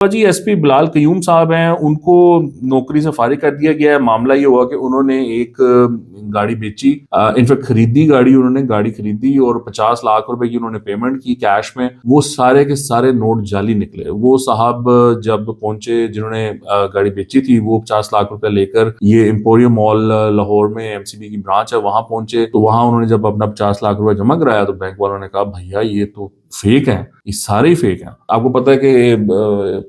जी SP Bilal Qayyum साहब हैं, उनको नौकरी से फारिग कर दिया गया है। मामला ये हुआ कि उन्होंने एक गाड़ी बेची, इनफैक्ट खरीदी गाड़ी, उन्होंने गाड़ी खरीदी और 50 लाख रुपए की उन्होंने पेमेंट की कैश में। वो सारे के सारे नोट जाली निकले। वो साहब जब पहुंचे, जिन्होंने गाड़ी बेची थी, वो 50 लाख रुपए लेकर ये एम्पोरियम मॉल लाहौर में एमसीबी की ब्रांच है, वहां पहुंचे। तो वहां उन्होंने जब अपना 50 लाख रुपए जमा कराया तो बैंक वालों ने कहा भैया ये तो फेक है, ये सारे ही फेक हैं। आपको पता है कि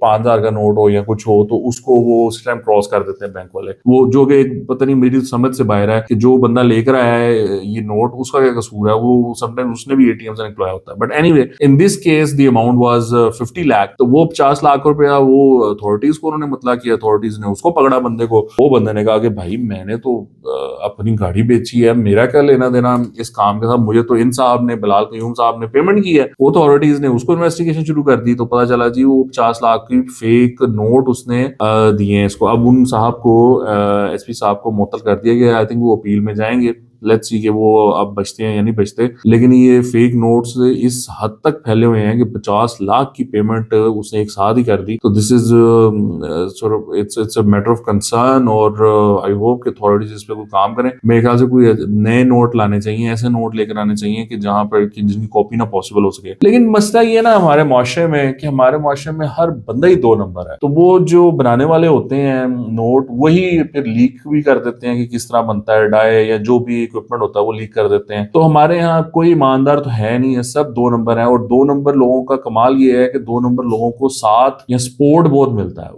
5,000 का नोट हो या कुछ हो तो उसको वो उस टाइम क्रॉस कर देते हैं बैंक वाले। वो जो कि पता नहीं, मेरी समझ से बाहर है कि जो बंदा लेकर आया है ये नोट, उसका क्या कसूर है, वो समटाइम उसने भी एटीएम से निकलवाया होता है। But anyway, in this case the amount was 50 lakh. तो वो 50 लाख रुपया वो अथॉरिटीज को उन्होंने मतलब कि अथॉरिटीज ने उसको पकड़ा बंदे को। वो बंदे ने कहा कि भाई मैंने तो अपनी गाड़ी बेची है, मेरा क्या लेना देना इस काम के साथ, मुझे तो इन साहब ने, बिलाल कयूम साहब ने पेमेंट की है। वो अथॉरिटीज ने उसको इन्वेस्टिगेशन शुरू कर दी तो पता चला जी वो 50 लाख की फेक नोट उसने दिए हैं इसको। अब उन साहब को, एसपी साहब को मुअत्तल कर दिया गया। आई थिंक वो अपील में जाएंगे। लेट्स सी कि वो अब बचते हैं या नहीं बचते। लेकिन ये फेक नोट्स इस हद तक फैले हुए हैं कि 50 लाख की पेमेंट उसने एक साथ ही कर दी। तो this is it's a matter of concern और आई होप कि अथॉरिटीज इस पे कोई काम करें। मेरे ख्याल से कोई नए नोट लाने चाहिए, ऐसे नोट लेकर आने चाहिए कि जहां पर कि जिनकी कॉपी ना पॉसिबल हो सके। लेकिन मसला ये ना हमारे मुआशरे में कि हमारे मुआशरे में हर बंदा ही 2 नंबर है। तो वो जो बनाने वाले होते हैं नोट, वही फिर लीक भी कर देते हैं कि किस तरह बनता है डाई या जो भी इक्विपमेंट होता है वो लीक कर देते हैं। तो हमारे यहाँ कोई ईमानदार तो है नहीं है, सब 2 नंबर है। और 2 नंबर लोगों का कमाल ये है कि 2 नंबर लोगों को साथ या सपोर्ट बहुत मिलता है।